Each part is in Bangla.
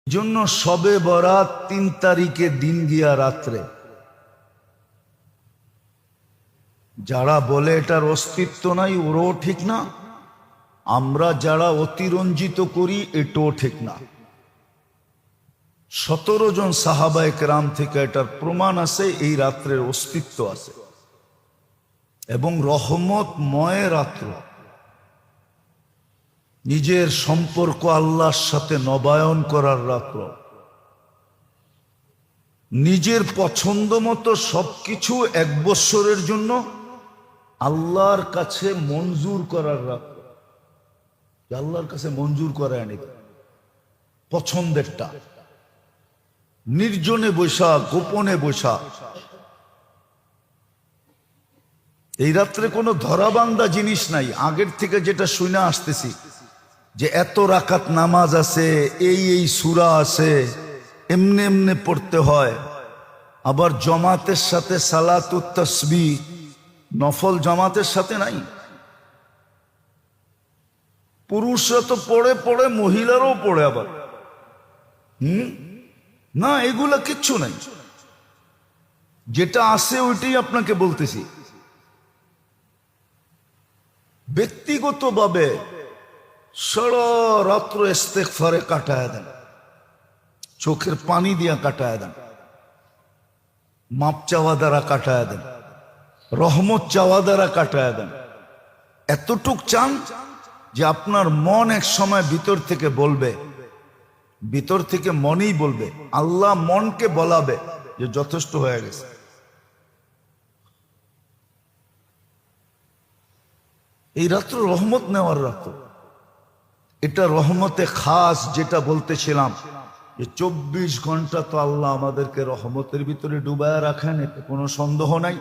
জন্য শবে বরাত ৩ তারিখে দিন গিয়া রাত্রে। যারা বলে এটার অস্তিত্ব নাই ওরাও ঠিক না, আমরা যারা অতিরঞ্জিত করি এটাও ঠিক না। ১৭ জন সাহাবায়ে কেরাম থেকে এটার প্রমাণ আছে, এই রাত্রের অস্তিত্ব আছে এবং রহমতময় রাত্র। নিজের সম্পর্ক আল্লাহর সাথে নবায়ন করার রাত্র, নিজের পছন্দ মতো সবকিছু ১ বৎসরের জন্য আল্লাহর কাছে মঞ্জুর করার রাত্র। আল্লাহর কাছে মঞ্জুর করা নিতে পছন্দেরটা, নির্জনে বৈশা, গোপনে বৈশা। এই রাত্রে কোনো ধরাবান্ধা জিনিস নাই। আগের থেকে যেটা শুনে আসতেছি যে এত রাকাত নামাজ আছে, এই সূরা আছে, এমনে এমনে পড়তে হয়। আবার জামাতের সাথে সালাতুত তাসবিহ নফল জামাতের সাথে নাই। পুরুষরা তো পড়ে পড়ে, মহিলারাও পড়ে আবার। না, এগুলা কিচ্ছু নাই। যেটা আছে ওইটাই আপনাকে বলতেছি। ব্যক্তিগতভাবে সারা রাত্র ইস্তেগফারে কাটায় দেন, চোখের পানি দিয়া কাটায় দেন, মাপ চাওয়া দ্বারা কাটায় দেন, রহমত চাওয়া দ্বারা কাটায় দেন। এতটুক চান যে আপনার মন এক সময় ভিতর থেকে বলবে, ভিতর থেকে মনেই বলবে, আল্লাহ মনকে বলাবে যে যথেষ্ট হয়ে গেছে। এই রাত্র রহমত নেওয়ার রাত্র। এটা রহমতে খাস, যেটা বলতেছিলাম যে ২৪ ঘন্টা তো আল্লাহ আমাদেরকে রহমতের ভিতরে ডুবায় রাখেন, এতে কোনো সন্দেহ নাই,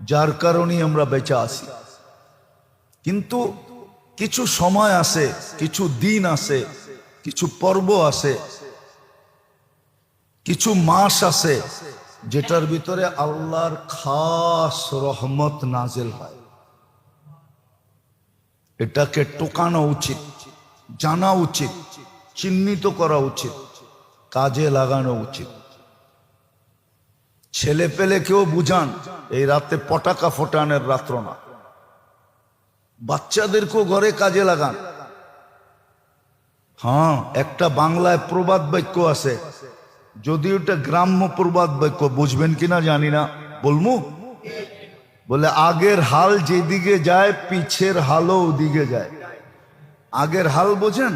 যার কারণেই আমরা বেঁচে আছি। কিন্তু কিছু সময় আছে, কিছু দিন আছে, কিছু পর্ব আছে, কিছু মাস আছে যেটার ভিতরে আল্লাহর খাস রহমত নাজেল হয়। এটাকে টোকানো উচিত, জানা উচিত, চিহ্নিত করা উচিত, কাজে লাগানো উচিত। ছেলে পেলে কেউ বুঝান, এই রাতে পটাকা ফোটানোর রাত্র না। বাচ্চাদেরকেও ঘরে কাজে লাগান। হ্যাঁ, একটা বাংলায় প্রবাদ বাক্য আছে, যদি ওটা গ্রাম্য প্রবাদ বাক্য, বুঝবেন কিনা জানি না, বলমু? বলে আগের হাল যেদিকে যায় পিছের হালও ওদিকে যায়। আগের হাল বোঝেন?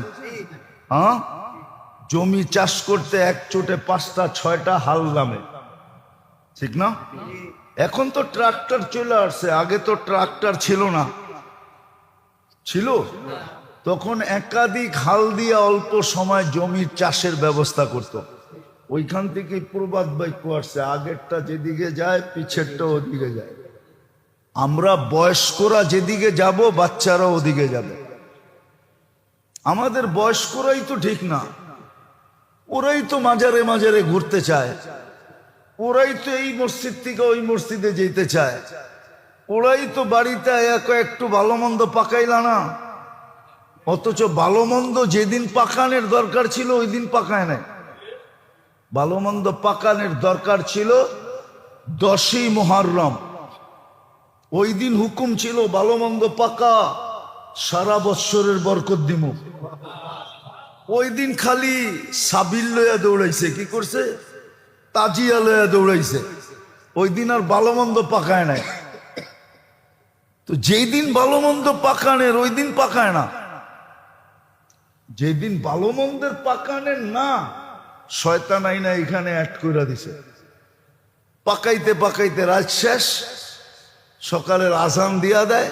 হ্যাঁ, জমি চাষ করতে এক চোটে ৫টা ৬টা হাল নামে, ঠিক না? এখন তো ট্রাক্টর চলে আসছে, আগে তো ট্রাক্টর ছিল না। ছিল তখন একাধিক হাল দিয়ে অল্প সময় জমির চাষের ব্যবস্থা করত। ওইখান থেকে প্রবাদ বাক্য আসছে, আগেরটা যেদিকে যায় পিছেরটা ওদিকে যায়। আমরা বয়স্করা যেদিকে যাব বাচ্চারা ওদিকে যাবে। আমাদের বয়স্করাই তো ঠিক না, ওরাই তো মাজারে মাজারে ঘুরতে চায়, ওরাই তো এই মসজিদ থেকে ওই মসজিদে যেতে চায়, ওরাই তো বাড়িতে একটু ভালো মন্দ পাকাইলা না। অথচ ভালো মন্দ যেদিন পাকানের দরকার ছিল ওই দিন পাকায় নাই। ভালো মন্দ পাকানের দরকার ছিল 10ই মুহররম, ওই দিন হুকুম ছিল ভালো মন্দ পাকা, সারা বৎসরের বরকত দিমু। ওই দিন খালি সাবিল লইয়া দৌড়াইছে, কি করছে? তাজিয়া লইয়া দৌড়াইছে। ওই দিন আর ভালো মন্দ পাকায় নাই। তো যেই দিন ভালো মন্দ পাকানের ওই দিন পাকায় না। যেদিন ভালো মন্দের পাকানের না, শয়তান আইনা এখানে অ্যাড করে দিছে। পাকাইতে পাকাইতে রাত শেষ, সকালের আজান দিয়া দেয়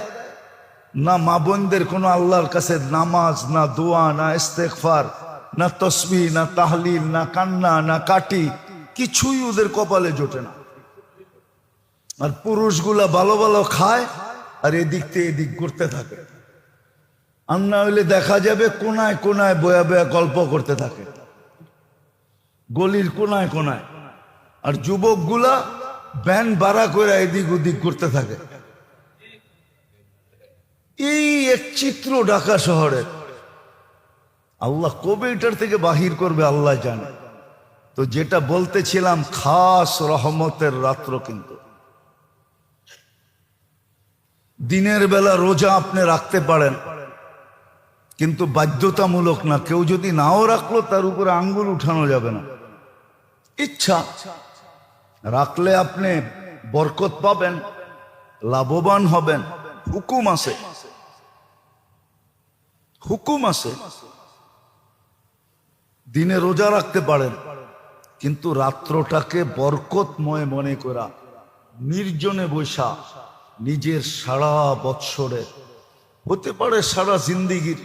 না। মা বোনদের কোনো আল্লাহর কাছে নামাজ, না দোয়া, না ইস্তেগফার, না তসবিহ, না তাহলিল, না কান্না, না কাটি, কিছুই ওদের কপালে জোটে না। আর পুরুষগুলা ভালো ভালো খায় আর এদিক থেকে এদিক করতে থাকে। আর না হইলে দেখা যাবে কোনায় কোনায় বয়া বয়া গল্প করতে থাকে, গলির কোনায় কোনায়। আর যুবকগুলা ব্যান ভাড়া করে এদিক ওদিক করতে থাকে। এই এক চিত্র ঢাকা শহরের। আল্লাহ কবে এটার থেকে বাহির করবে আল্লাহ জানে। তো যেটা বলতেছিলাম, খাস রহমতের রাত্র, কিন্তু দিনের বেলা রোজা আপনি রাখতে পারেন, কিন্তু বাধ্যতামূলক না। কেউ যদি নাও রাখলো তার উপরে আঙ্গুল উঠানো যাবে না, ইচ্ছা রাখলে আপনি বরকত পাবেন, লাভবান হবেন। হুকুম আছে, হুকুম আছে। দিনে রোজা রাখতে পারেন, কিন্তু রাত্রটাকে বরকতময় মনে করা, নির্জনে বৈশা নিজের সারা বৎসরের, হতে পারে সারা জিন্দিগির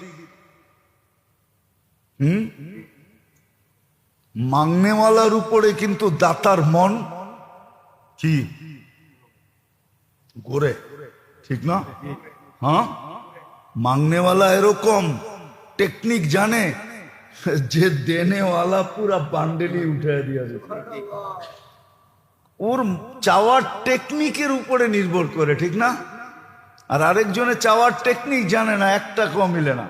মাংনেওয়ালার উপরে কিন্তু দাতার মন কি ঘুরে, ঠিক না? হ্যাঁ, মাংনেওয়ালা এরকম টেকনিক জানে যে দেনেওয়ালা পুরা বান্ডেলি উঠে দিয়েছে। ওর চাওয়ার টেকনিকের উপরে নির্ভর করে, ঠিক না? আর আরেকজনের চাওয়ার টেকনিক জানে না, একটা টাকাও মিলে না।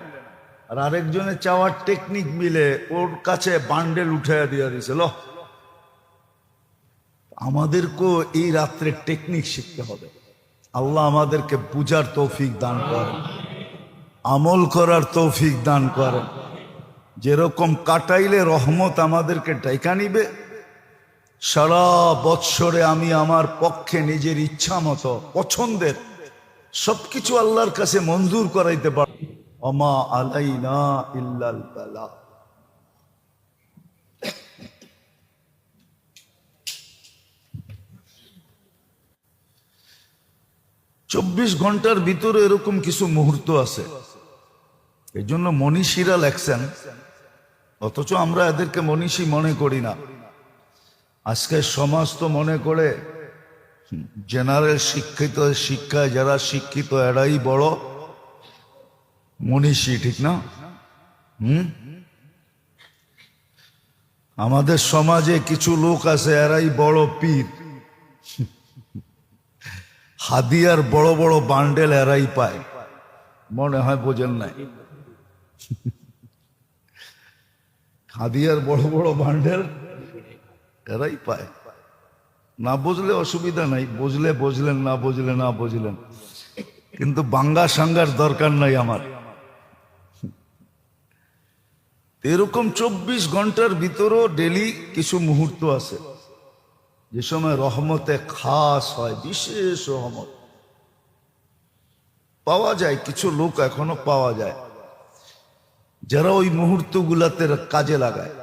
আর আরেকজনের চাওয়ার টেকনিক মিলে, ওর কাছে বান্ডেল উঠে দিয়ে দিয়েছিল। আমাদেরকেও এই রাত্রে টেকনিক শিখতে হবে। আল্লাহ আমাদেরকে বুঝার তৌফিক দান করেন, আমল করার তৌফিক দান করেন। যেরকম কাটাইলে রহমত আমাদেরকে ডাইকা নিবে, সারা বৎসরে আমি আমার পক্ষে নিজের ইচ্ছা মতো পছন্দের সবকিছু আল্লাহর কাছে মঞ্জুর করাইতে পারব। ওমা আলাইনা ইল্লাল বালাগ। চব্বিশ ঘন্টার ভিতরে এরকম কিছু মুহূর্ত আছে, এই জন্য মনীষীরা লেখছেন, অথচ আমরা এদেরকে মনীষী মনে করি না। আজকে সমাজ তো মনে করে জেনারেল শিক্ষিত, শিক্ষায় যারা শিক্ষিত এরাই বড় মনীষী, ঠিক না? আমাদের সমাজে কিছু লোক আছে এরাই বড় পীর, হাদিয়ার বড় বড় বান্ডেল এরাই পায়। মনে হয় বোঝেন নাই, হাদিয়ার বড় বড় বান্ডেল এরাই পায়। না বুঝলে অসুবিধা নাই, বুঝলে বুঝলেন, না বুঝলে না বুঝলেন, কিন্তু বাঙ্গা সাঙ্গার দরকার নাই আমার। এরকম 24 ঘন্টার ভিতরও ডেলি কিছু মুহূর্ত আছে যে সময় রহমতে খাস হয়, বিশেষ রহমত পাওয়া যায়। কিছু লোক এখনো পাওয়া যায় যারা ওই মুহূর্তগুলাতে কাজে লাগায়,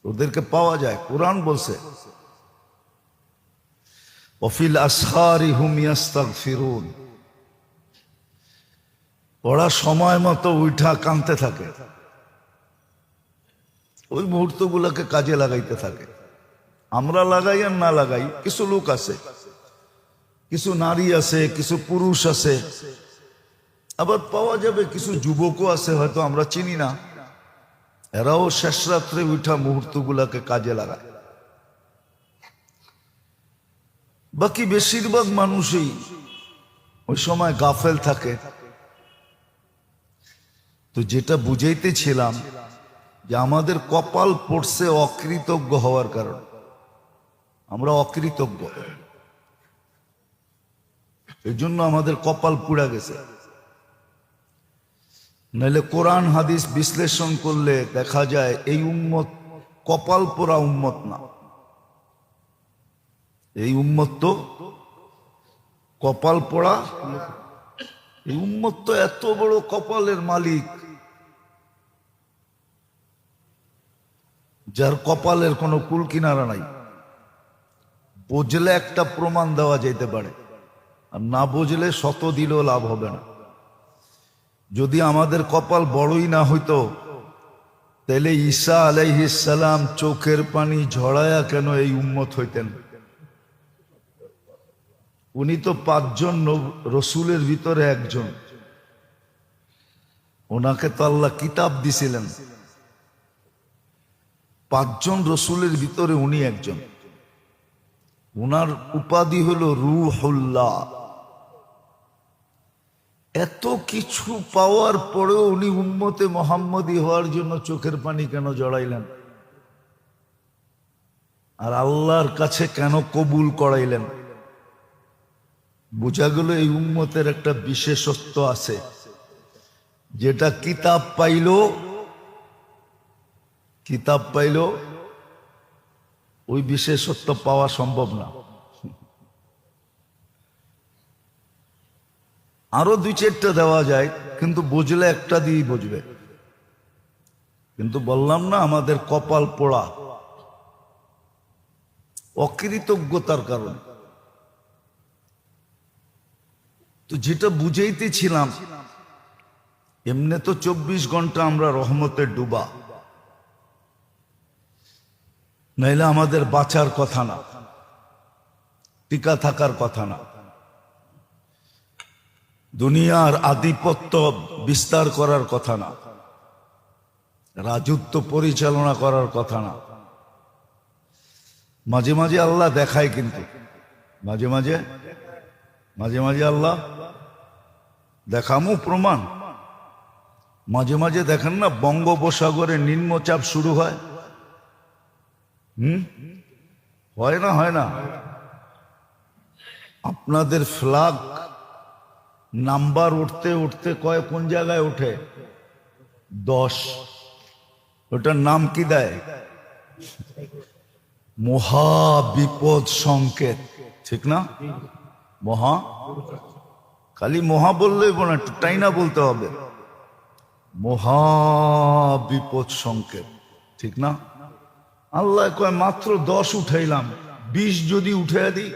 ওদেরকে পাওয়া যায়। কোরআন বলছে, ওয়াফিল আসহারি হুম ইস্তাগফিরুন, ওরা সময় মতো উঠা কাঁদতে থাকে, ওই মুহূর্তগুলোকে কাজে লাগাইতে থাকে। আমরা লাগাই আর না লাগাই, কিছু লোক আছে, কিছু নারী আছে, কিছু পুরুষ আছে, আবার পাওয়া যাবে কিছু যুবকও আছে, হয়তো আমরা চিনি না, এরাও শেষ রাত্রে উঠা মুহূর্তগুলোকে কাজে লাগায়। বাকি বেশিরভাগ মানুষই ওই সময় গাফেল থাকে। তো যেটা বুঝাইতেছিলাম যে আমাদের কপাল পড়ছে অকৃতজ্ঞ হওয়ার কারণে, আমরা অকৃতজ্ঞ, এই জন্য আমাদের কপাল পুড়া গেছে। নাহলে কোরআন হাদিস বিশ্লেষণ করলে দেখা যায় এই উম্মত কপাল পোড়া উম্মত না, এই উম্মত তো কপাল পোড়া। এই উম্মত তো এত বড় কপালের মালিক, যার কপালের কোনো কুল কিনারা নাই। বুঝলে একটা প্রমাণ দেওয়া যেতে পারে, আর না বুঝলে শত দিলেও লাভ হবে না। যদি আমাদের কপাল বড়ই না হইতো, তাহলে ঈসা আলাইহিস সালাম চোখের পানি ঝরায়া কেন এই উম্মত হইতেন? উনি তো 5 জন রসুলের ভিতরে একজন, ওনাকে তো আল্লাহ কিতাব দিছিলেন। 5 জন রসুলের ভিতরে উনি একজন। উনার উপাধি হলো রূহুল্লাহ। এত কিছু পাওয়ার পরেও উনি উম্মতে মোহাম্মদী হওয়ার জন্য চোখের পানি কেন জড়াইলেন? আর আল্লাহর কাছে কেন কবুল করাইলেন? বোঝা গেল এই উম্মতের একটা বিশেষত্ব আছে, যেটা কিতাব পাইল ওই বিশেষত্ব পাওয়া সম্ভব না। আরো দুই চারটা দেওয়া যায়, কিন্তু বুঝলে একটা দিয়েই বুঝবে। কিন্তু বললাম না, আমাদের কপাল পোড়া, অকৃতজ্ঞতার কারণে। তো যেটা বুঝাইতেছিলাম, এমনি তো 24 ঘন্টা আমরা রহমতে ডুবা, নাইলে আমাদের বাঁচার কথা না, টিকা থাকার কথা না, দুনিয়ার আধিপত্য বিস্তার করার কথা না, রাজত্ব পরিচালনা করার কথা না। মাঝে মাঝে আল্লাহ দেখায়, কিন্তু মাঝে মাঝে আল্লাহ দেখামো প্রমাণ। মাঝে মাঝে দেখেন না, বঙ্গোপসাগরে নিম্নচাপ শুরু হয়। হয় না? আপনাদের ফ্ল্যাগ নাম্বার উঠতে উঠতে কোন জায়গায় ওঠে? 10। ওটার নাম কি দেয়? মহা বিপদ সংকেত, ঠিক না? খালি মহা বললেই না, একটু টাইনা বলতে হবে, মহা বিপদ সংকেত, ঠিক না? আল্লাহ কয় মাত্র 10 উঠাইলাম, 20 যদি উঠে দিই।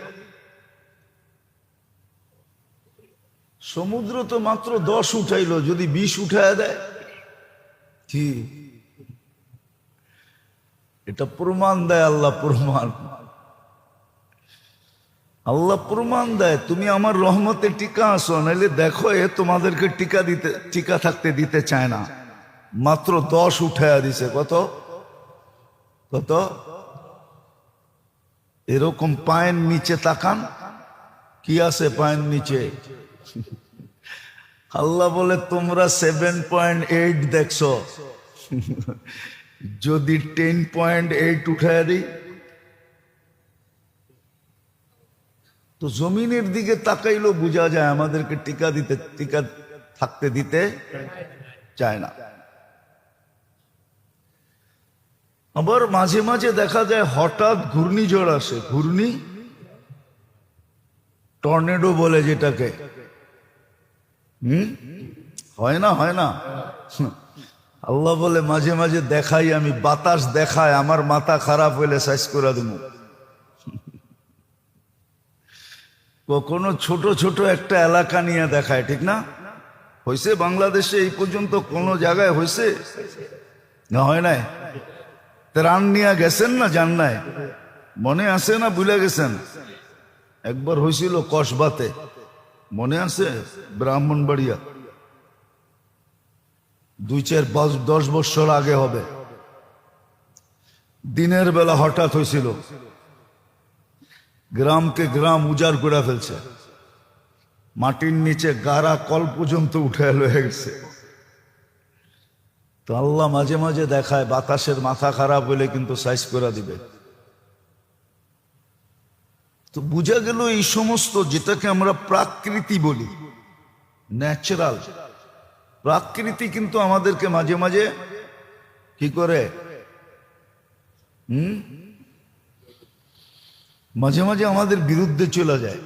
সমুদ্র তো মাত্র 10 উঠাইলো, যদি 20 উঠায় দেয়, কি এটা প্রমাণ দেয়? আল্লাহ প্রমাণ দেয়, তুমি আমার রহমতে টিকা আসো, নাইলে দেখো এ তোমাদেরকে টিকা থাকতে দিতে চায় না। মাত্র 10 উঠাইয়া দিছে। কত এরকম পায়ের নিচে তাকান, কি আছে পায়ের নিচে? আল্লাহ বলে তোমরা 7.8 দেখছো, যদি 10.8 উঠায় দিই, তো জমিনের দিকে তাকাইলো বোঝা যায় আমাদেরকে টিকা থাকতে দিতে চায় না। আবার মাঝে মাঝে দেখা যায় হঠাৎ ঘূর্ণিঝড় আসে, টর্নেডো বলে যেটাকে। হয় না? আল্লাহ বলে মাঝে মাঝে দেখাই আমি, বাতাস দেখায়, আমার মাথা খারাপ হইলে সাইজ করে দেব। কখনো ছোট ছোট একটা এলাকা নিয়ে দেখায়, ঠিক না? হয়েছে বাংলাদেশে এই পর্যন্ত কোন জায়গায় হয়েছে না? হয় নাই? ত্রাণ নিয়ে গেছেন না? যান নাই? মনে আছে না ভুলে গেছেন? একবার হয়েছিল কসবাতে, মনে আছে? ব্রাহ্মণবাড়িয়া, 2-4-10 বছর আগে হবে। দিনের বেলা হঠাৎ হয়েছিল, গ্রামকে গ্রাম উজাড় করে ফেলছে, মাটির নিচে গাড়া কল পর্যন্ত উঠে লয়ে গেছে। তো আল্লাহ মাঝে মাঝে দেখায়, বাতাসের মাথা খারাপ হলে কিন্তু সাইজ করে দিবে। তো বোঝা গেল এই সমস্ত, যেটাকে আমরা প্রাকৃতি বলি, ন্যাচারাল প্রাকৃতি, কিন্তু আমাদেরকে মাঝে মাঝে কি করে? মাঝে মাঝে আমাদের বিরুদ্ধে চলে যায়।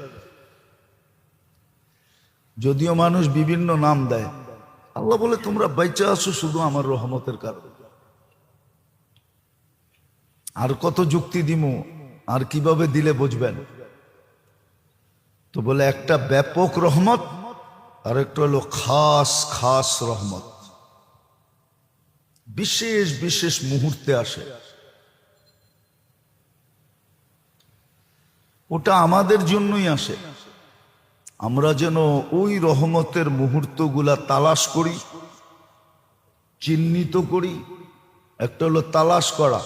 যদিও মানুষ বিভিন্ন নাম দেয়, আল্লাহ বলে তোমরা বাইচা আছো শুধু আমার রহমতের কারণে। আর কত যুক্তি দিমু, আর কিভাবে দিলে বুঝবেন? তো বলে একটা ব্যাপক রহমত, আর একটা হলো খাস রহমত, বিশেষ বিশেষ মুহূর্তে আসে। ওটা আমাদের জন্যই আসে, আমরা যেন ওই রহমতের মুহূর্তগুলা তালাশ করি, চিহ্নিত করি। একটা হলো তালাশ করা,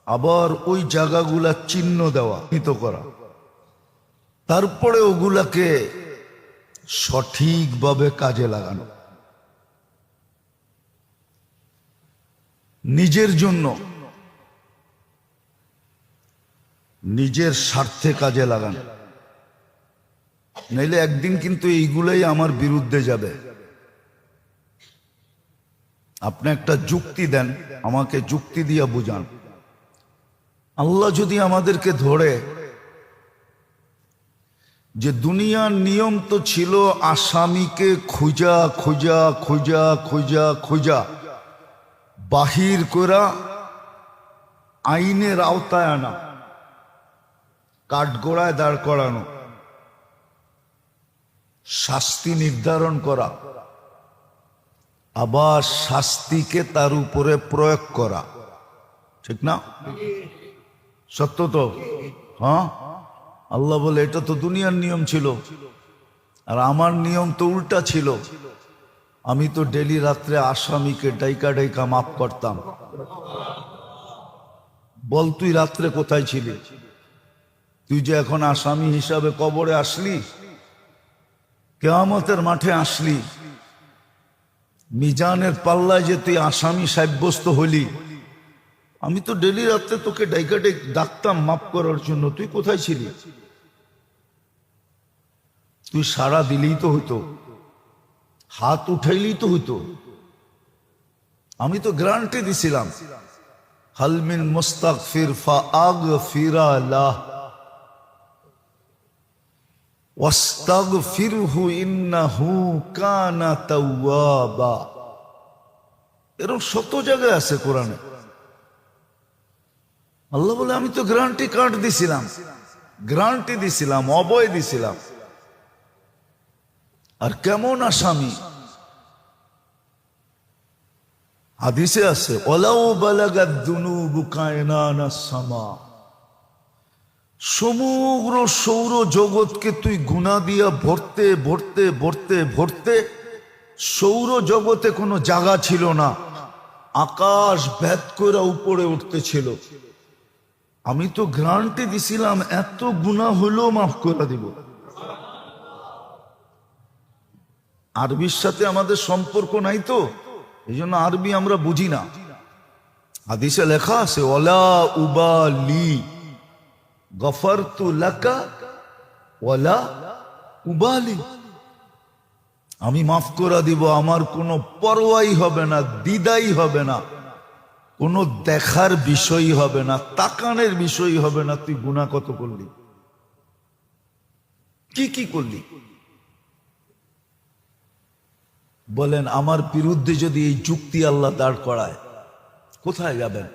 আবার ওই জায়গাগুলা চিহ্ন দেওয়া, চিহ্নিত করা, তারপরে ওগুলাকে সঠিকভাবে কাজে লাগানো, নিজের জন্য, নিজের স্বার্থে কাজে লাগানো। নাইলে একদিন কিন্তু এইগুলাই আমার বিরুদ্ধে যাবে। আপনি একটা যুক্তি দেন, আমাকে যুক্তি দিয়ে বুঝান। আল্লাহ যদি আমাদেরকে ধরে যে দুনিয়ার নিয়ম তো ছিল আসামিকে খুঁজা খুঁজা খুঁজা খুঁজা খুঁজা বাহির করা, আইনের আওতায় আনা, কাঠগড়ায় দাঁড় করানো, শাস্তি নির্ধারণ করা, আবার শাস্তিকে তার উপরে প্রয়োগ করা, ঠিক না? সত্য তো? হ্যাঁ, আল্লাহ বলে এটা তো দুনিয়ার নিয়ম ছিল, আর আমার নিয়ম তো উল্টা ছিল। আমি তো ডেলি রাত্রে আসামিকে ডাইকা ডাইকা মাফ করতাম। বল তুই রাত্রে কোথায় ছিলি? তুই যে এখন আসামি হিসাবে কবরে আসলি, কিয়ামতের মাঠে আসলি, মিজানের পাল্লায় যে তুই আসামি সাব্যস্ত হলি, আমি তো ডেলি রাত্রে তোকে ডাইকা ডাকতাম মাফ করার জন্য। তুই কোথায় ছিলি? তুই সাড়া দিলেই তো হইতো, হাত উঠাইলেই তো হইতো। আমি তো গ্যারান্টি দিছিলাম, হালমিন মুস্তাগফির ফাআগফিরা লাহ ওয়াস্তাগফিরহু ইন্নাহু কানা তাওয়াবা। এরকম শত জায়গায় আছে কোরআনে। আল্লাহ বলে আমি তো গ্যারান্টি কার্ড দিছিলাম, গ্যারান্টি দিছিলাম, অভয় দিছিলাম। আর কেমন আসামি? হাদিসে আছে ওয়ালাউ বালাগাদ দুনুবু কায়নানাস সামা, সমগ্র সৌর জগৎকে তুই গুনাহ দিয়া ভরতে ভরতে ভরতে ভরতে সৌর জগতে কোনো জায়গা ছিল না, আকাশ ভেদ করে উপরে উঠতেছিল। আমি তো গ্যারান্টি দিছিলাম এত গুনাহ হলেও মাফ করে দিব। আরবির সাথে আমাদের সম্পর্ক নাই তো, এই জন্য আরবি আমরা বুঝি না। হাদিসে লেখা আছে ওয়ালা উবালি গফারতু লাকা ওয়ালা উবালি, আমি মাফ করে দিব, আমার কোনো পরোয়াই হবে না, দ্বিধাই হবে না, কোনো দেখার বিষয় হবে না, তাকানের বিষয় হবে না। তুই গুনাহ কত করলি, কি কি করলি? বলেন আমার বিরুদ্ধে যদি এই যুক্তি আল্লাহ দাঁড় করায়, কোথায় যাবেন?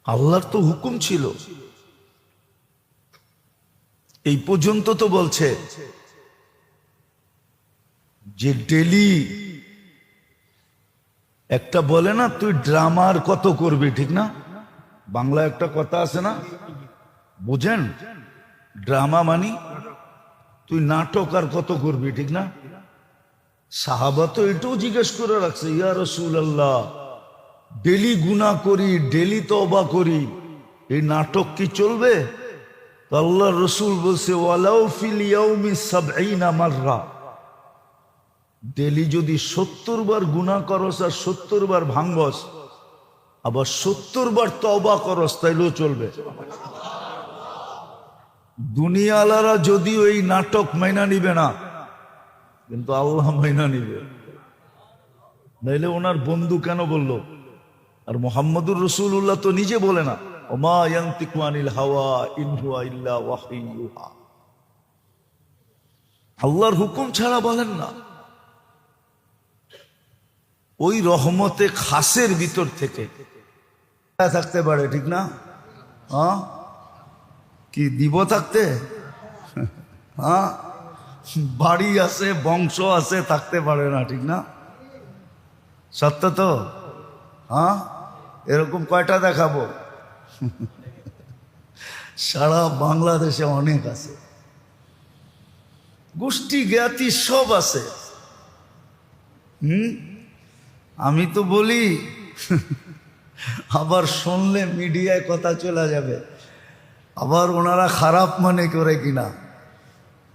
আল্লাহর তো হুকুম ছিল, এই পর্যন্ত তো বলছে যে ডেলি একটা বলে না, তুই ড্রামার কত করবি, ঠিক না? বাংলা একটা কথা আছে না, বুঝেন? ড্রামা মানি তুই নাটক আর কত করবি, ঠিক না? সাহাবা তো এটাও জিজ্ঞেস করে রাখছে, ইয়া রাসূলুল্লাহ, ডেলি গুনাহ করি, ডেলি তওবা করি, এই নাটক কি চলবে? তো আল্লাহর রাসূল বলছে ওয়ালাউ ফিল ইয়াউমি ৭০ মাররা, ডেলি যদি ৭০ বার গুনাহ করস আর ৭০ বার ভাঙবস, আবার ৭০ বার তওবা করস, তাইলেও চলবে। দুনিয়ালারা যদিও এই নাটক মাইনা নিবে না, কিন্তু আল্লাহ মাইনা নিবে। নাইলে ওনার বন্ধু কেন বলল? আর মুহাম্মদুর রাসূলুল্লাহ তো নিজে বলে না, ওমা ইয়ানতিকু আনিল হাওয়া ইন হুয়া ইল্লা ওয়াহয়ুন ইউহা। আল্লাহর হুকুম ছাড়া বলেন না। ওই রহমতে খাসের ভিতর থেকে থাকতে পারে, ঠিক না? হ্যাঁ, কি দিব থাকতে? হ্যাঁ, বাড়ি আছে, বংশ আছে, থাকতে পারে না, ঠিক না? সত্য তো? হ্যাঁ, এরকম কয়টা দেখাবো? সারা বাংলাদেশে অনেক আছে, গোষ্ঠী জ্ঞাতি সব আছে। আমি তো বলি, আবার শুনলে মিডিয়ায় কথা চলে যাবে, আবার ওনারা খারাপ মনে করে কিনা,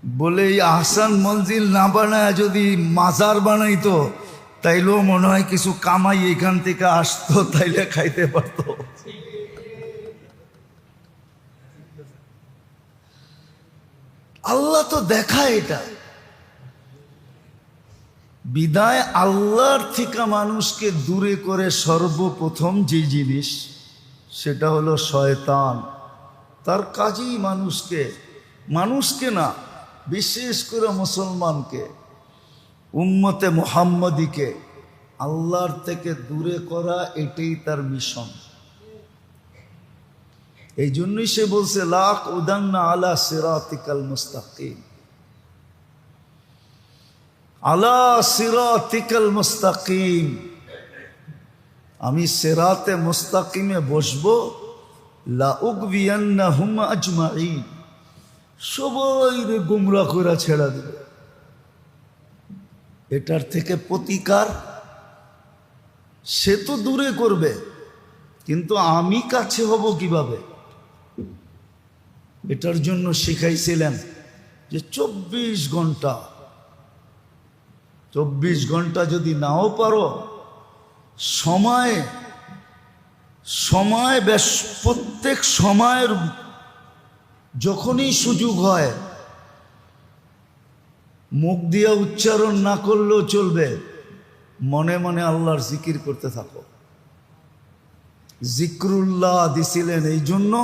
বলে এই আহসান মঞ্জিল না বানায় যদি মাজার বানাইতো তাইলেও মনে হয় কিছু কামাই এখান থেকে আসতো, তাইলে খাইতে পারতো। আল্লাহ তো দেখায় এটা। বিদায় আল্লাহর থেকে মানুষকে দূরে করে সর্বপ্রথম যে জিনিস, সেটা হলো শয়তান। তার কাজই মানুষকে না, বিশেষ করে মুসলমানকে, উম্মতে মুহাম্মদীকে আল্লাহর থেকে দূরে করা, এটাই তার মিশন। এই জন্যই সে বলছে লাক উদান্না আলা সিরাতিকাল মুস্তাকিম, আলা সিরাতিকাল মুস্তাকিম, আমি সিরাতে মুস্তাকিমে বসবো, লা উগবিয়ান্নাহুম আজমাইন, সবাই রে গুমরাহ করে ছেড়ে দেবে। এটার থেকে প্রতিকার সে তো দূরে করবে, কিন্তু আমি কাছে হব কিভাবে? এটার জন্য শিখাইছিলেন যে 24 ঘন্টা যদি নাও পারো, সময় প্রত্যেক সময়ের যখনই সুযোগ হয়, মুখ দিয়া উচ্চারণ না করলেও চলবে, মনে মনে আল্লাহর জিকির করতে থাকো। জিক্রুল্লাহ দিছিলেন এই জন্য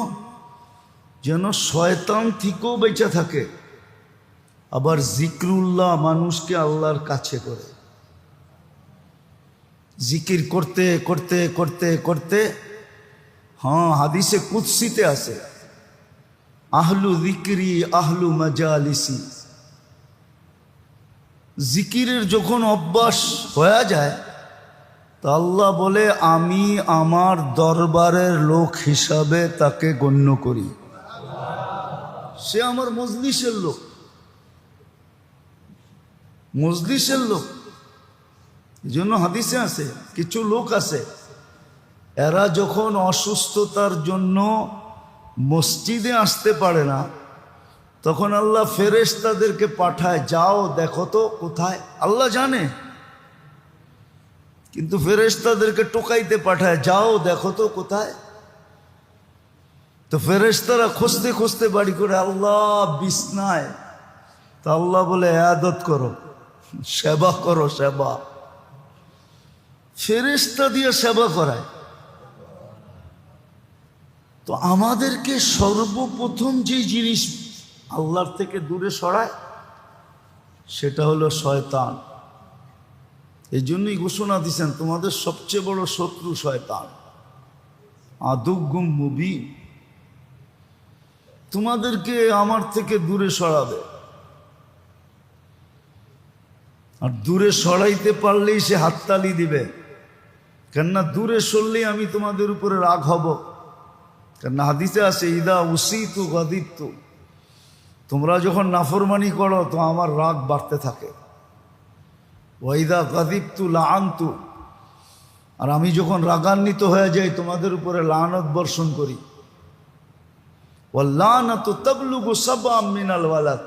যেন শয়তান থেকেও বেঁচে থাকে, আবার জিক্রুল্লাহ মানুষকে আল্লাহর কাছে করে। জিকির করতে করতে করতে করতে, হ্যাঁ, হাদিসে কুদসিতে আছে, আহলু জিক্রি আহলু মাজালিসি। জিকিরের যখন অভ্যাস হয়ে যায়, তা আল্লাহ বলে আমি আমার দরবারের লোক হিসাবে তাকে গণ্য করি, সে আমার মজলিসের লোক। এই জন্য হাদিসে আছে, কিছু লোক আছে এরা যখন অসুস্থতার জন্য মসজিদে আসতে পারে না, তখন আল্লাহ ফেরেশতাদেরকে পাঠায়, যাও দেখো তো কোথায়। আল্লাহ জানে, কিন্তু ফেরেশতাদেরকে টোকাইতে পাঠায়, যাও দেখো তো কোথায়। তো ফেরেশতারা খুঁজতে খুঁজতে বাড়ি করে আল্লাহ বিছনায়। তা আল্লাহ বলে ইবাদত করো, সেবা করো, সেবা। ফেরেশতা দিয়ে সেবা করায়। তো আমাদেরকে সর্বপ্রথম যে জিনিস আল্লাহর থেকে দূরে সরায়, সেটা হলো শয়তান। এই জন্যই ঘোষণা দিয়েছেন, তোমাদের সবচেয়ে বড় শত্রু শয়তান, আদুগ্গুম মুবিন। তোমাদেরকে আমার থেকে দূরে সরাবে, আর দূরে সরাইতে পারলেই সে হাততালি দিবে। কেননা দূরে সরলেই আমি তোমাদের উপরে রাগ হব। কেননা হাদিসে আছে, ইদা উসিতু গাদিবতু, তোমরা যখন নাফরমানি করো তো আমার রাগ বাড়তে থাকে। ওয়াইদা গাদিবতু লাআনতু, আর আমি যখন রাগান্বিত হয়ে যাই তোমাদের উপরে লানত বর্ষণ করি। ওয়াল্লানাতু তাবলুগু সাবআম মিনাল ওয়ালাদ।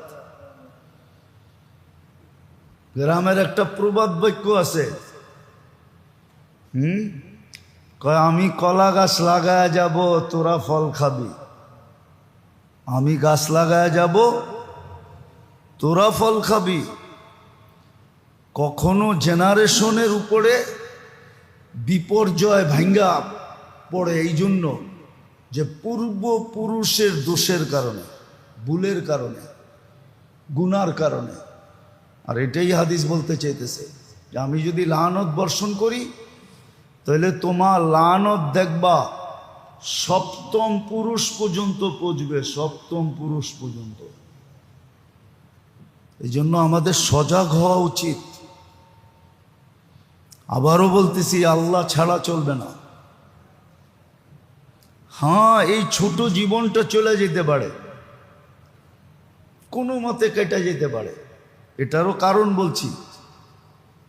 গ্রামের একটা প্রবাদ বাক্য আছে, কয় আমি কলা গাছ লাগায় যাব, তোরা ফল খাবি। আমি গাছ লাগায় যাব, তোরা ফল খাবি। কখনো জেনারেশনের উপরে বিপর্যয় ভাঙ্গা পড়ে এই জন্য যে পূর্বপুরুষের দোষের কারণে, ভুলের কারণে, গুনার কারণে। আর এটাই হাদিস বলতে চাইতেছে যে আমি যদি লানত বর্ষণ করি, তাহলে তোমার লানত দেখবা সপ্তম পুরুষ পর্যন্ত পৌঁছবে, সপ্তম পুরুষ পর্যন্ত। এই জন্য আমাদের সজাগ হওয়া উচিত। আবারও বলতেছি, আল্লাহ ছাড়া চলবে না। হ্যাঁ, এই ছোট জীবনটা চলে যেতে পারে, কোনো মতে কেটে যেতে পারে। এটারও কারণ বলছি,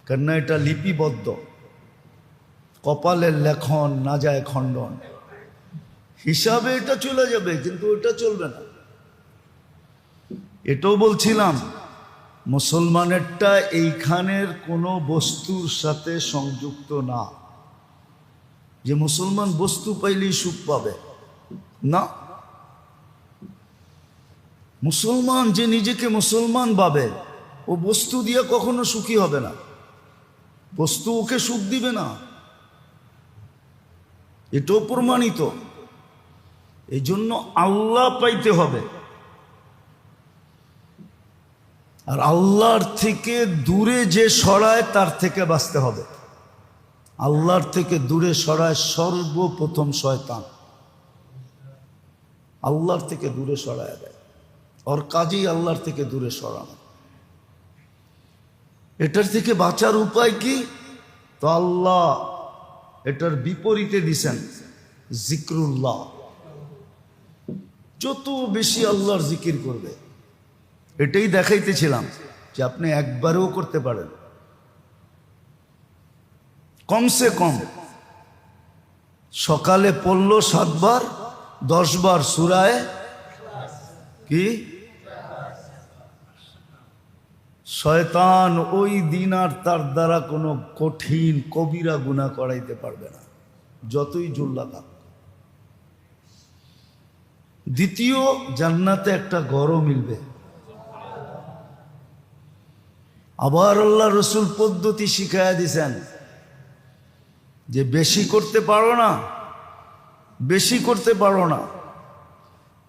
কেননা এটা লিপিবদ্ধ, কপালের লেখন না যায় খণ্ডন। হিসাবে এটা চলে যাবে, কিন্তু ওটা চলবে না। এটাও বলছিলাম, মুসলমানেরটা এইখানের কোনো বস্তুর সাথে সংযুক্ত না, যে মুসলমান বস্তু পাইলেই সুখ পাবে না। মুসলমান যে নিজেকে মুসলমান ভাবে, ও বস্তু দিয়ে কখনো সুখী হবে না, বস্তু ওকে সুখ দিবে না, এটাও প্রমাণিত। এই জন্য আল্লাহ পাইতে হবে, আর আল্লাহর থেকে দূরে যে সরায় তার থেকে বাঁচতে হবে। আল্লাহর থেকে দূরে সরায় সর্বপ্রথম শয়তান, আল্লাহর থেকে দূরে সরায় দেয়, ওর কাজেই আল্লাহর থেকে দূরে সরানো। এটার থেকে বাঁচার উপায় কি? তো আল্লাহ এটার বিপরীতে দিছেন, জিক্রুল্লাহ। যত বেশি আল্লাহর জিকির করবে, এটাই দেখাইতেছিলাম যে আপনি একবারও করতে পারেন, কমসে কম সকালে পড়ল 7 বার 10 বার সূরায়ে কি, শয়তান ওই দিন আর তার দ্বারা কোনো কঠিন কবিরা গুনাহ করাইতে পারবে না, যতই জোর লাগাক। দ্বিতীয়, জান্নাতে একটা ঘরও মিলবে। আবার আল্লাহ রসুল পদ্ধতি শিখাইয়া দিছেন যে বেশি করতে পারো না, বেশি করতে পারো না,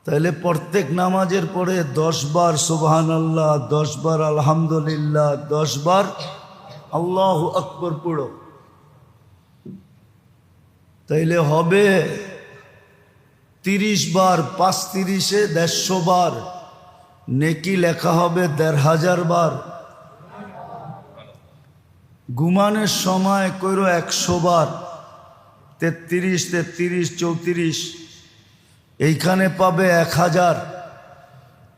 তাহলে প্রত্যেক নামাজের পরে 10 বার সুবহানাল্লাহ, 10 বার আলহামদুলিল্লাহ, 10 বার আল্লাহু আকবার পড়ো। তাইলে হবে 30 বার, 5 30-এ 150 বার, নেকি লেখা হবে 1500 বার। ঘুমানোর সময় কইরো 100 বার, 33 33 34, এইখানে পাবে 1000,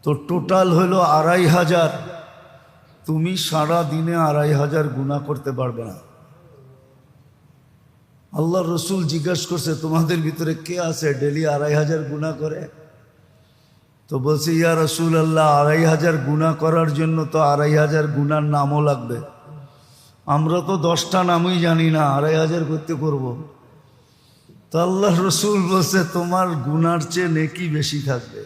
তো টোটাল হলো 2500। তুমি সারা দিনে 2500 গুনাহ করতে পারবে না। আল্লাহ রসুল জিজ্ঞাসা করছে, তোমাদের ভিতরে কে আছে ডেলি 2500 গুনাহ করে? তো বলছে, ইয়া রসুল আল্লাহ, 2500 গুনাহ করার জন্য তো 2500 গুনার নামও লাগবে, আমরা তো 10টা নামই জানি না, 2500 করতে করব। তো আল্লাহ রসুল বলছে, তোমার গুনার চেয়ে নেকি বেশি থাকবে।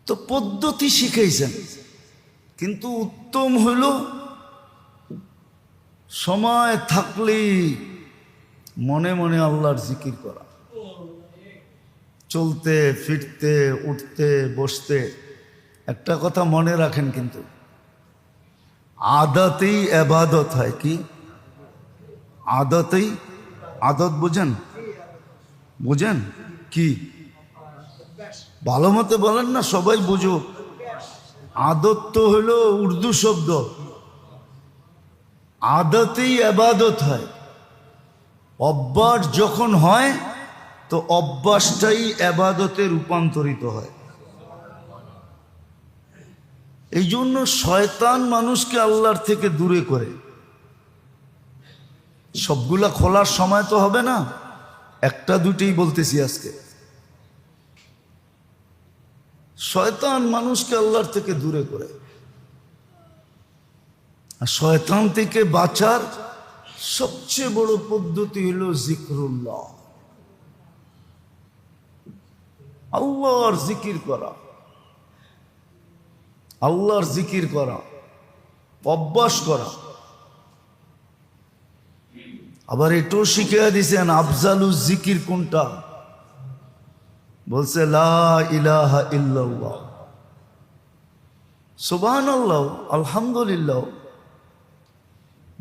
তো পদ্ধতি শিখাইছেন, কিন্তু উত্তম হইল সময় থাকলেই মনে মনে আল্লাহর জিকির করা, চলতে ফিরতে উঠতে বসতে। একটা কথা মনে রাখেন, কিন্তু আদতেই ইবাদত হয়। কি আদতেই? আদত বুঝেন? বুঝেন কি? ভালো মতো বলেন না, সবাই বুঝুক। আদত তো হলো উর্দু শব্দ, আদতেই ইবাদত হয়। অভ্যাস যখন হয় তো অভ্যাসটাই ইবাদতে রূপান্তরিত হয়। এই জন্য শয়তান মানুষকে আল্লাহর থেকে দূরে করে। সবগুলা খোলার সময় তো হবে না, একটা দুটেই বলতেছি আজকে। শয়তান মানুষকে আল্লাহর থেকে দূরে করে, আর শয়তান থেকে বাঁচার সবচেয়ে বড় পদ্ধতি হলো জিক্রুল্লাহ, আল্লাহর জিকির করা, আল্লাহর জিকির করা, অভ্যাস করা। আবার এটাও শিখিয়ে দিয়েছেন আফজালুজ জিকির কোনটা। বলছে লা ইলাহা ইল্লাল্লাহ, সুবহানাল্লাহ, আলহামদুলিল্লাহ।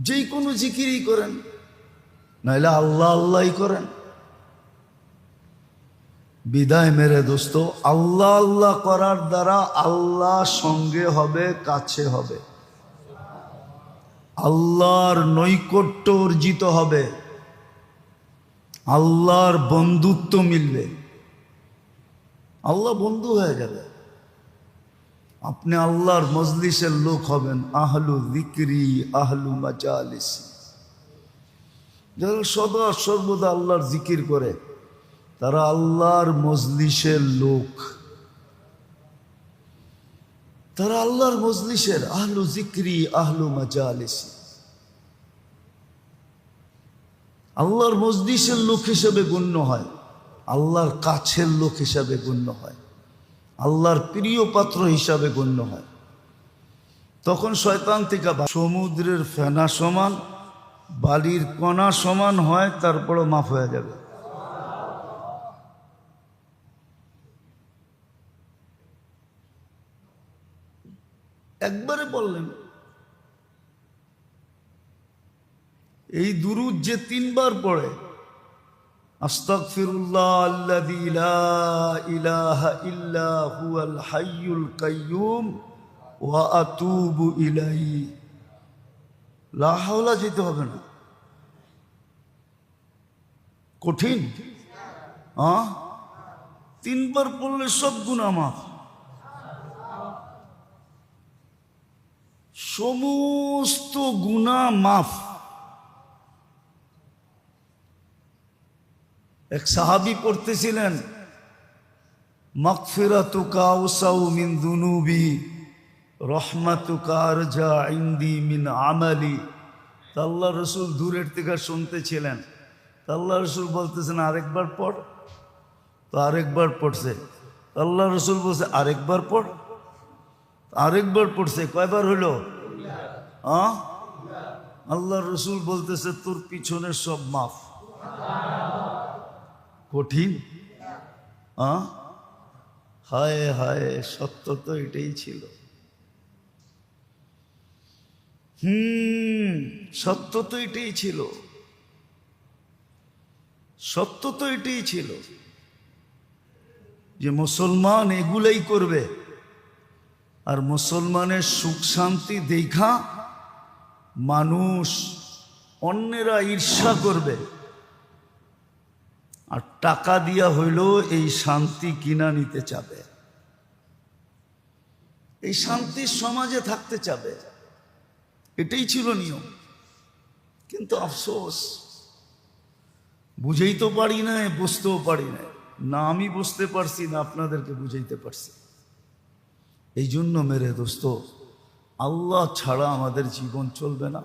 যেই কোনো জিকিরই করেন, নাইলে আল্লাহ আল্লাহই করেন। বিদায় মেরে দোস্ত, আল্লাহ আল্লাহ করার দ্বারা আল্লাহ সঙ্গে হবে, কাছে হবে, আল্লাহর নৈকট্য অর্জিত হবে, আল্লাহর বন্ধুত্ব মিলবে, আল্লাহ বন্ধু হয়ে যাবে। আপনি আল্লাহর মজলিসের লোক হবেন, আহলু যিকরি আহলু মাজালিস। যারা সদা সর্বদা আল্লাহর জিকির করে তারা আল্লাহর মজলিসের লোক, তারা আল্লাহর মজলিসের আহলু জিক্রি আহলু মাজালিসি, আল্লাহর মজলিসের লোক হিসেবে গণ্য হয়, আল্লাহর কাছের লোক হিসাবে গণ্য হয়, আল্লাহর প্রিয় পাত্র হিসাবে গণ্য হয়। তখন শয়তান থেকে সমুদ্রের ফেনা সমান, বালির কণা সমান হয়, তারপরও মাফ হয়ে যাবে। একবারে বললেন এই দুরূদ যে 3 বার পড়ে, আস্তাগফিরুল্লাহ আল্লাযী লা ইলাহা ইল্লা হুয়াল হাইয়ুল কাইয়্যুম ওয়া আতুবু ইলাইহি, লা হাওলা যেতে হবে না। কঠিন? 3 বার পড়লে সব গুনাহ মাফ, সমস্ত গুনাহ মাফ। এক সাহাবী পড়তেছিলেন, মাগফিরাতুকা আওসাউ মিন যুনুবি রহমাতুকা আরজা ইনদি মিন আমালি। আল্লাহ রসুল দূরের থেকে শুনতেছিলেন, আল্লাহ রসুল বলতেছেন আরেকবার পড়, তো আরেকবার পড়ছে। আল্লাহ রসুল বলছে আরেকবার পড়, আরেকবার পড়ছে। কয়বার হইল? আল্লাহ রসুল বলতেছে তোর পিছনের সব মাফ। কঠিন? হায় হায়, সত্য তো এটাই ছিল। সত্য তো এটাই ছিল, সত্য তো এটাই ছিল যে মুসলমান এগুলাই করবে, আর মুসলমানের সুখ শান্তি দেখা মানুষ অন্যেরা ঈর্ষা করবে, আর টাকা দিয়া হইল এই শান্তি কিনা নিতে চাবে, এই শান্তির সমাজে থাকতে চাবে। এটাই ছিল নিয়ম। কিন্তু আফসোস, বুঝেই তো পারি না, বুঝতেও পারি না, না আমি বুঝতে পারছি না আপনাদেরকে বুঝাইতে পারছি। এই জন্য মেরে দোস্ত, আল্লাহ ছাড়া আমাদের জীবন চলবে না।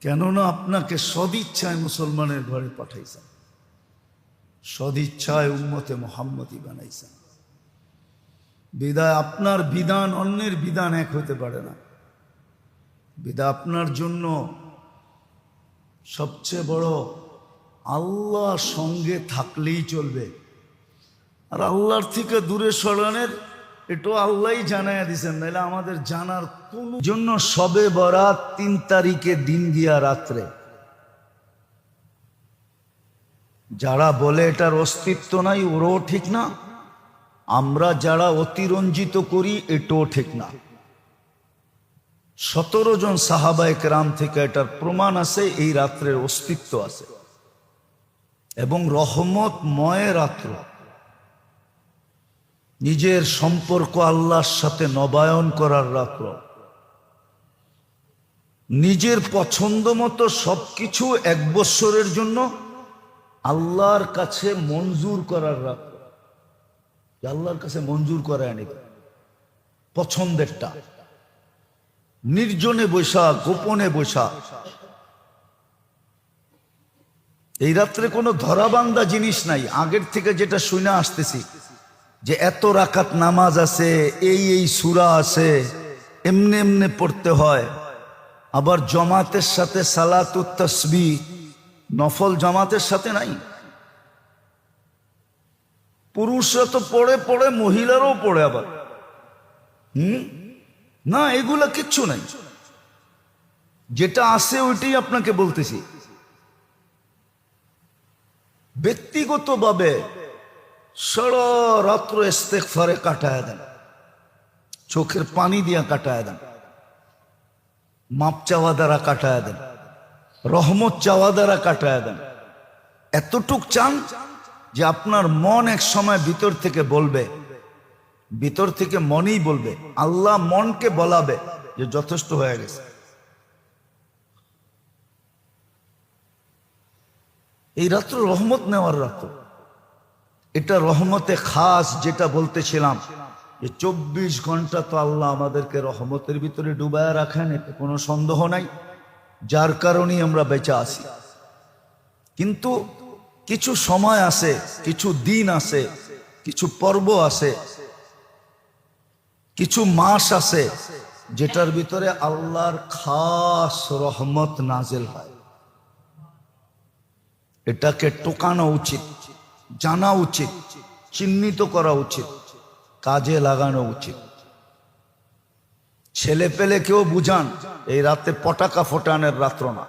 কেননা আপনাকে সদিচ্ছায় মুসলমানের ঘরে পাঠাইছেন, সদিচ্ছায় উম্মতে মুহাম্মদী বানাইছেন। বিদায় আপনার বিধান অন্যের বিধান এক হতে পারে না। বিদায় আপনার জন্য সবচেয়ে বড় আল্লাহ সঙ্গে থাকলেই চলবে। আর আল্লাহর থেকে দূরে সরানোর এটাও আল্লাহই জানাইয়া দিছেন, নাহলে আমাদের জানার কোন জন্য। সবে বরাত 3 তারিখে দিন গিয়া রাত্রে, যারা বলে এটার অস্তিত্ব নাই ওরাও ঠিক না, আমরা যারা অতিরঞ্জিত করি এটাও ঠিক না। 17 জন সাহাবায়ে কেরাম থেকে এটার প্রমাণ আছে, এই রাত্রের অস্তিত্ব আছে এবং রহমতময় রাত্র। নিজের সম্পর্ক আল্লাহর সাথে নবায়ন করার রাত্র, নিজের পছন্দ মতো সবকিছু 1 বছরের জন্য আল্লাহর কাছে মঞ্জুর করার রাত্র। আল্লাহর কাছে মঞ্জুর করায় নিবে পছন্দেরটা, নির্জনে বৈশা, গোপনে বৈশা। এই রাত্রে কোনো ধরাবান্ধা জিনিস নাই। আগের থেকে যেটা শুনে আসতেছি যে এত রাকাত নামাজ আছে, এই সূরা আছে, এমনে এমনে পড়তে হয়। আবার জামাতের সাথে সালাতুত তাসবিহ নফল জামাতের সাথে নাই। পুরুষরা তো পড়ে পড়ে, মহিলারাও পড়ে আবার। না, এগুলা কিচ্ছু নাই। যেটা আছে ওইটাই আপনাকে বলতেছি। ব্যক্তিগতভাবে সারা রাত্র ইস্তেগফারে কাটায় দেন, চোখের পানি দিয়া কাটায় দেন, মাপ চাওয়া দ্বারা কাটায় দেন, রহমত চাওয়া দ্বারা কাটায় দেন। এতটুক চান যে আপনার মন এক সময় ভিতর থেকে বলবে, ভিতর থেকে মনই বলবে, আল্লাহ মনকে বলাবে যে যথেষ্ট হয়ে গেছে। এই রাত্র রহমত নেওয়ার রাত্র। এটা রহমতে খাস, যেটা বলতেছিলাম যে 24 ঘন্টা তো আল্লাহ আমাদেরকে রহমতের ভিতরে ডুবায় রাখেন, এতে কোনো সন্দেহ নাই, যার কারণেই আমরা বেঁচে আছি। কিন্তু কিছু সময় আছে, কিছু দিন আছে, কিছু পর্ব আছে, কিছু মাস আছে যেটার ভিতরে আল্লাহর খাস রহমত নাজেল হয়। এটাকে টোকানো উচিত, জানা উচিত, চিহ্নিত করা উচিত, কাজে লাগানো উচিত। ছেলে পেলে কেউ বুঝান, এই রাতে পটাকা ফোটানোর রাত্র না।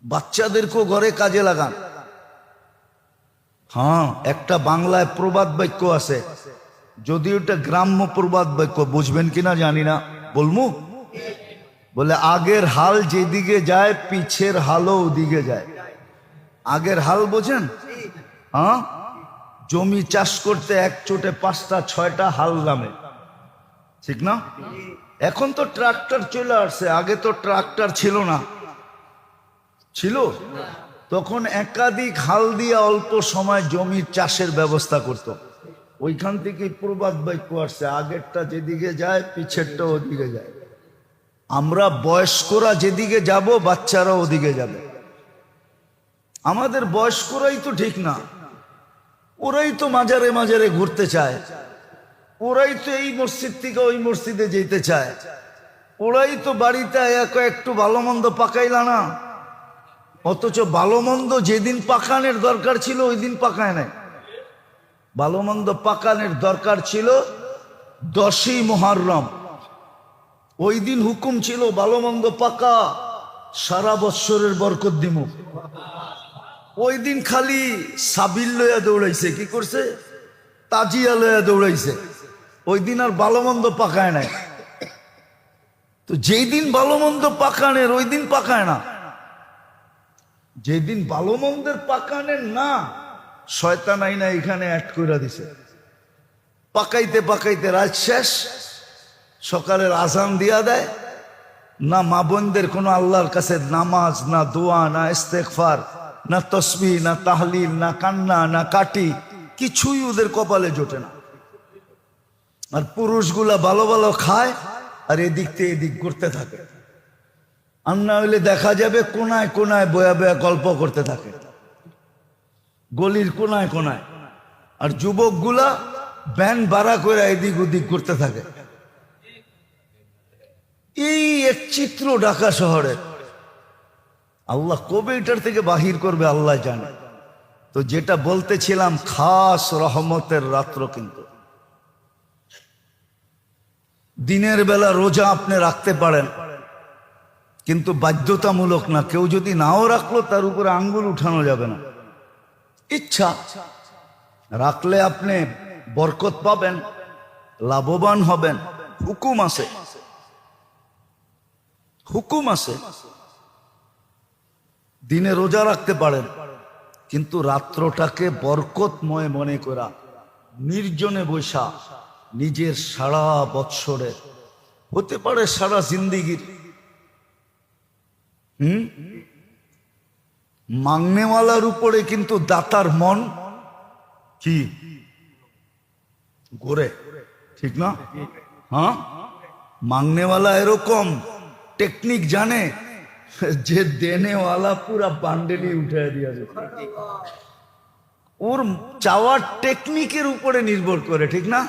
বাচ্চাদেরকেও ঘরে কাজে লাগান। হ্যাঁ, একটা বাংলায় প্রবাদ বাক্য আছে, যদি ওটা গ্রাম্য প্রবাদ বাক্য, বুঝবেন কিনা জানি না, বলমু? বলে আগের হাল যেদিকে যায় পিছের হালও ওদিকে যায়। আগের হাল বোঝেন? হ্যাঁ, জমি চাষ করতে এক চোটে 5টা 6টা হাল নামে, ঠিক না? এখন তো ট্রাক্টর চলে আসছে, আগে তো ট্রাক্টর ছিল না। ছিল তখন একাধিক হাল দিয়ে অল্প সময় জমির চাষের ব্যবস্থা করত। ওইখান থেকে প্রবাদ বাক্য আসছে, আগেরটা যেদিকে যায় পিছেরটা ওদিকে যায়। আমরা বয়স্করা যেদিকে যাব বাচ্চারা ওদিকে যাবে। আমাদের বয়স্করাই তো ঠিক না, ওরাই তো মাজারে মাজারে ঘুরতে চায়, ওরাই তো এই মসজিদ থেকে ওই মসজিদে যেতে চায়, ওরাই তো বাড়িতে একটু ভালো মন্দ পাকাইলা না, অথচ ভালো মন্দ যেদিন পাকানের দরকার ছিল ওই দিন পাকায় নাই। ভালো মন্দ পাকানের দরকার ছিল 10ই মুহররম, ওই দিন হুকুম ছিল ভালো মন্দ পাকা, সারা বৎসরের বরকত দিমু। ওই দিন খালি সাবিল লইয়া দৌড়াইছে, কি করছে? তাজিয়া লইয়া দৌড়াইছে। ওই দিন আর ভালো মন্দ পাকায় নাই। তো যেই দিন ভালো মন্দ পাকানের ওই দিন পাকায় না, যেদিন ভালো মন্দের পাকানের না, শয়তান আইনা এখানে অ্যাড করে দিছে। পাকাইতে পাকাইতে রাত শেষ, সকালের আজান দিয়া দেয় না, মা বোনদের কোনো আল্লাহর কাছে নামাজ, না দোয়া, না ইস্তেগফার, না তসবিহ, না তাহলিল, না কান্না, না কাটি, কিছুই ওদের কপালে জোটে না। আর পুরুষগুলা ভালো ভালো খায় আর এদিক থেকে এদিক করতে থাকে। আর না হইলে দেখা যাবে কোনায় কোনায় বয়া বয়া গল্প করতে থাকে, গলির কোনায় কোনায়। আর যুবকগুলা ব্যান ভাড়া করে এদিক ওদিক করতে থাকে। এই এক চিত্র ঢাকা শহরে। আল্লাহ কবে এটার থেকে বাহির করবে আল্লাহ জানে। তো যেটা বলতেছিলাম, খাস রহমতের রাত্র। কিন্তু দিনের বেলা রোজা আপনি রাখতে পারেন, কিন্তু বাধ্যতামূলক না। কেউ যদি নাও রাখলো তার উপরে আঙ্গুল উঠানো যাবে না, ইচ্ছা রাখলে আপনি বরকত পাবেন, লাভবান হবেন। হুকুম আছে, হুকুম আছে। দিনে রোজা রাখতে পারেন, কিন্তু রাত্রটাকে বরকতময় মনে করা, নির্জনে বৈশা নিজের সারা বৎসরে, হতে পারে সারা জিন্দিগির মাংনেওয়ালার উপরে কিন্তু দাতার মন কি ঘোরে, ঠিক না? হ্যাঁ, মাংনেওয়ালা এরকম টেকনিক জানে যে দেনেওয়ালা পুরা বান্ডেলি উঠে দিয়ে যাবে। ওর চাওয়ার টেকনিকের উপরে নির্ভর করে, ঠিক না?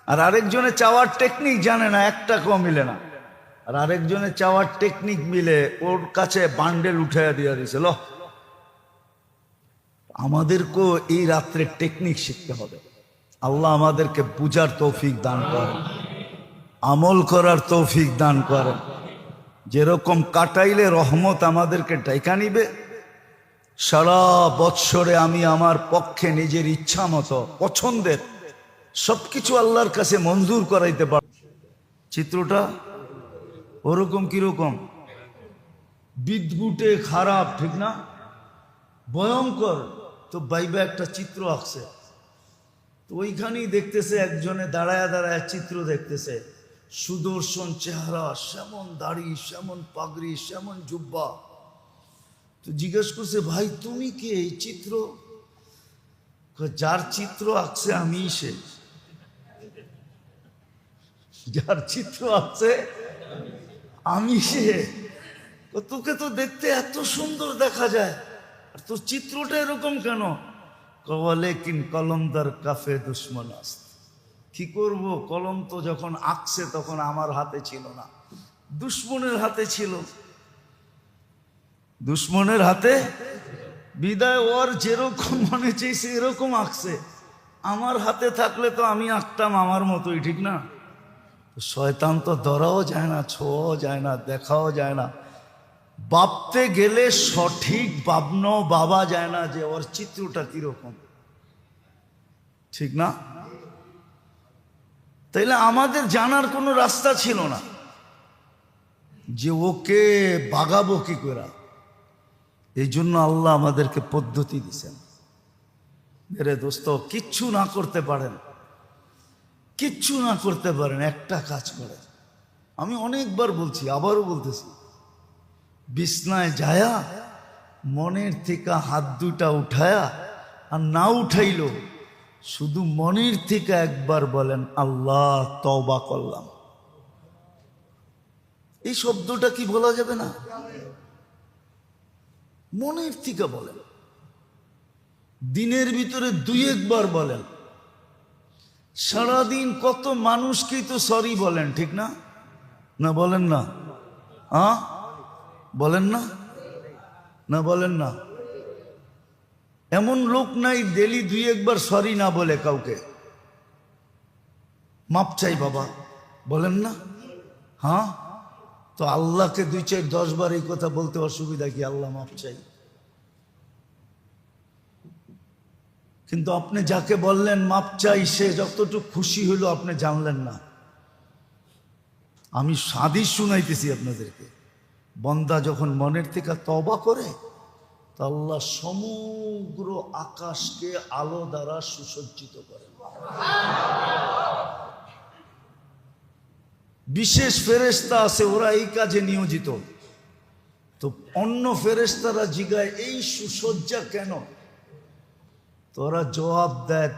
আর আরেকজনের চাওয়ার টেকনিক জানে না, একটা কম মিলে না। আর আরেকজনের চাওয়ার টেকনিক মিলে ওর কাছে বান্ডেল উঠাইয়া দিয়া দিয়েছিল। আমাদেরকেও এই রাত্রে টেকনিক শিখতে হবে। আল্লাহ আমাদেরকে বুঝার তৌফিক দান করেন, আমল করার তৌফিক দান করেন। যেরকম কাটাইলে রহমত আমাদেরকে ডাইকা নিবে, সারা বৎসরে আমি আমার পক্ষে নিজের ইচ্ছা মতো পছন্দের সবকিছু আল্লাহর কাছে মঞ্জুর করাইতে পারব। চিত্রটা ওরকম কিরকম বিদ্যুটে খারাপ, ঠিক না? ভয়ঙ্কর। তো বাইবে একটা চিত্র আঁকছে, তো ওইখানেই দেখতেছে একজনে দাঁড়ায় দাঁড়ায় চিত্র দেখতেছে, সুদর্শন চেহারা, সেমন দাড়ি, সেমন পাগড়ি, সেমন জুব্বা। তো জিজ্ঞেস করছে, ভাই তুমি কি এই চিত্র? যার চিত্র আঁকছে আমি সে, যার চিত্র আছে আমি সে। তোকে তো দেখতে এত সুন্দর দেখা যায়, আর তোর চিত্রটা এরকম কেন? বলে কিন কলমদার কাফে দুশ্মন আস্ত। কি করব, কলম তো যখন আঁকছে তখন আমার হাতে ছিল না, দুশ্মনের হাতে ছিল। দুশ্মনের হাতে বিদায়, ওর যেরকম মনে চাইছে এরকম আঁকছে। আমার হাতে থাকলে তো আমি আঁকতাম আমার মতোই, ঠিক না? শয়তান তো ধরাও যায় না, ছোঁয়াও যায় না, দেখাও যায় না। ভাবতে গেলে সঠিক ভাবা যায় না যে ওর চিত্রটা কিরকম, ঠিক না? তাইলে আমাদের জানার কোনো রাস্তা ছিল না যে ওকে বাগাবো কি করে। এই জন্য আল্লাহ আমাদেরকে পদ্ধতি দিছেন। মেরে দোস্ত, কিচ্ছু না করতে পারেন, কিচ্ছু না করতে পারেন, একটা কাজ করেন। আমি অনেকবার বলছি, আবারও বলতেছি, বিছনায় যায়া মনের থেকে হাত দুটা উঠায়া, আর না উঠাইল শুধু মনের থেকে একবার বলেন, আল্লাহ তওবা করলাম। এই শব্দটা কি বলা যাবে না? মনের থেকে বলেন, দিনের ভিতরে 2-1 বার বলেন। সারাদিন কত মানুষকেই তো সরি বলেন, ঠিক না? না বলেন না? বলেন না? না বলেন না? এমন লোক নাই ডেলি 2-1 বার সরি না বলে কাউকে। মাপ চাই বাবা, বলেন না? তো আল্লাহকে 2-4-10 বার এই কথা বলতে অসুবিধা কি? আল্লাহ মাপ চাই। কিন্তু আপনি যাকে বললেন মাপ চাই, সে যতটুকু খুশি হইল আপনি জানলেন না। আমি হাদিস শুনাইতেছি আপনাদেরকে। বন্দা যখন মনের থেকে তওবা করে, তা আল্লাহ সমগ্র আকাশকে আলো দ্বারা সুসজ্জিত করেন। বিশেষ ফেরেশতা আছে, ওরা এই কাজে নিয়োজিত। তো অন্য ফেরেশতারা জিগায় এই সুসজ্জা কেন? তোরা জবাব দেয়,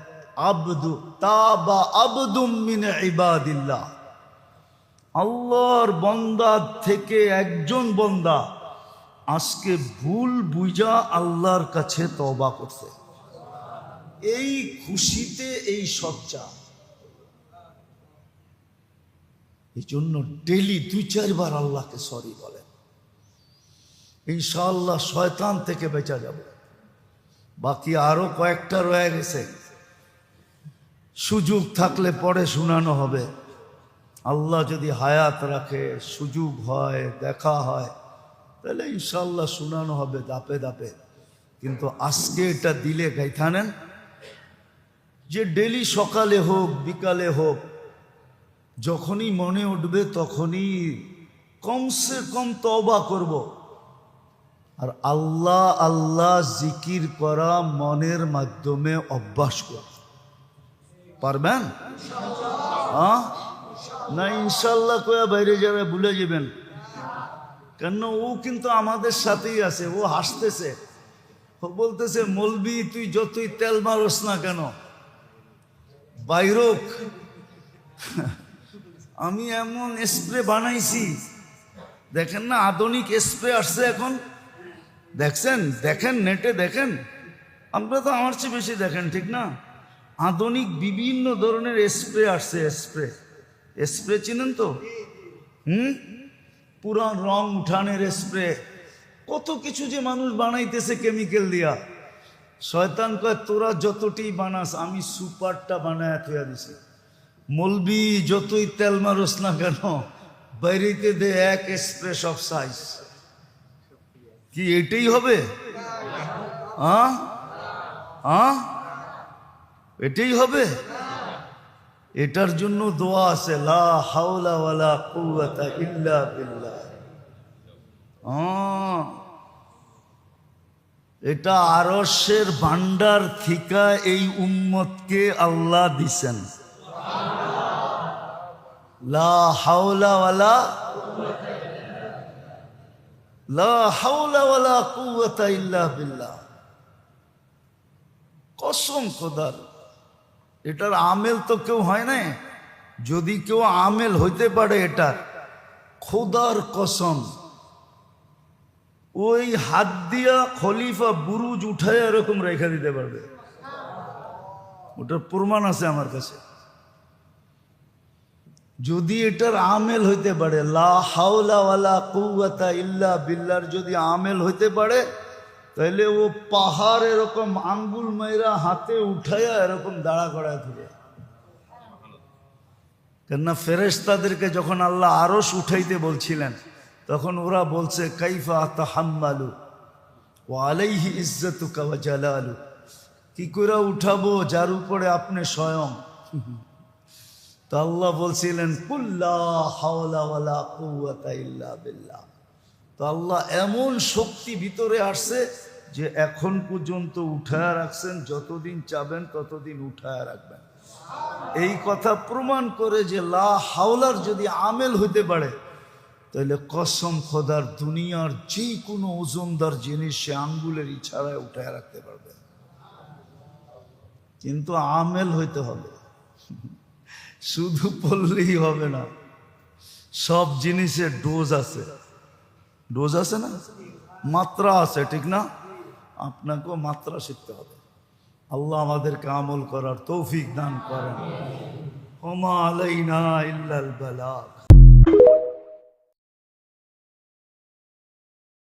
আবদু তাবা আবদুম মিন ইবাদিল্লাহ, আল্লাহর বন্দা থেকে একজন বন্দা আজকে ভুল বুঝা আল্লাহর কাছে তওবা করছে। এই খুশিতে এই সজ্জা। এই জন্য ডেলি 2-4 বার আল্লাহকে সরি বলেন, ইনশাআল্লাহ শয়তান থেকে বেঁচা যাব। বাকি আরো কয়েকটা রয়ে গেছে, সুযোগ থাকলে পরে শোনানো হবে। আল্লাহ যদি হায়াত রাখে, সুযোগ হয়, দেখা হয়, তাহলে ইনশাআল্লাহ শোনানো হবে দাপে দাপে। কিন্তু আজকে এটা দিলে গাইথানেন যে ডেলি সকালে হোক বিকালে হোক, যখনই মনে উঠবে তখনই কমসে কম তওবা করব। আর আল্লাহ আল্লাহ জিকির করা মনের মাধ্যমে অভ্যাস করব। পারবেন? না ইনশাল্লাহ কয়া বাইরে যারা ভুলে যাবেন, কেন ও কিন্তু আমাদের সাথেই আছে। ও হাসতেছে, ও বলতেছে, মৌলবি তুই যতই তেল মারস না কেন বাইরক, আমি এমন স্প্রে বানাইছি। দেখেন না, আধুনিক স্প্রে আসছে এখন, দেখছেন? দেখেন নেটে, দেখেন। আপনারা তো আমার চেয়ে বেশি দেখেন, ঠিক না? আধুনিক বিভিন্ন ধরনের স্প্রে আসছে। স্প্রে চিনেন তো? পুরা রং উঠানের স্প্রে, কত কিছু যে মানুষ বানাইতেছে কেমিক্যাল দিয়া। শয়তান কয়, তোরা যতটি বানাস আমি সুপারটা বানায় থইয়া দিছি। মলবি যতই তেল মারস না কেন বাইরেতে দে এক স্প্রে সব সাইজ। কি এটাই হবে? এটাই হবে? এটার জন্য দোয়া আছে, লা হাওলা ওয়ালা কুওয়াতা ইল্লা বিল্লাহ। এটা আরশের ভান্ডার থিকা এই উম্মতকে আল্লাহ দিছেন। লা হাওলা ওয়ালা, লা হাওলা ওয়ালা কুওয়াতা ইল্লা বিল্লাহ। কসম খোদার, এটার আমেল তো কেউ হয় না। যদি কেউ আমেল হইতে পারে এটার, খোদার কসম, ওই হাত দিয়া খলিফা বুরুজ উঠায় এরকম রেখা দিতে পারবে। ওটার প্রমাণ আছে আমার কাছে। যদি এটার আমেল হইতে পারে, লা হাওলা ওয়ালা কুওয়াতা ইল্লা বিল্লাহর যদি আমেল হইতে পারে, তাহলে ও পাহাড় এরকম আঙ্গুল মাইরা হাতে উঠাইয়া এরকম দাঁড়া করায় ধরে। কেননা ফেরেশতাদেরকে যখন আল্লাহ আরশ উঠাইতে বলছিলেন, তখন ওরা বলছে কাইফা আতাহাম্মালু ওয়া আলাইহি ইজ্জাতুকা ওয়া জালালু, কি করে উঠাবো যার উপরে আপনি স্বয়ং। তো আল্লাহ বলছিলেন কুল্লা হাওলা ওয়ালা কুওয়াতা ইল্লা বিল্লাহ। তো আল্লাহ এমন শক্তি ভিতরে আসছে যে এখন পর্যন্ত উঠায় রাখছেন, যতদিন চাবেন ততদিন উঠায় রাখবেন। এই কথা প্রমাণ করে যে লা হাওলার যদি আমেল হইতে পারে, তাহলে কসম খোদার দুনিয়ার যে কোনো ওজনদার জিনিস সে আঙ্গুলের ইশারায় উঠায় রাখতে পারবে। কিন্তু আমেল হইতে হবে, শুধু পড়লেই হবে না। সব জিনিসের ডোজ আছে, ডোজ আছে না, মাত্রা আছে, ঠিক না? আপনাকেও মাত্রা শিখতে হবে। আল্লাহ আমাদেরকে আমল করার তৌফিক দান করেন। ওমা আলাইনা ইল্লাল বালাগ।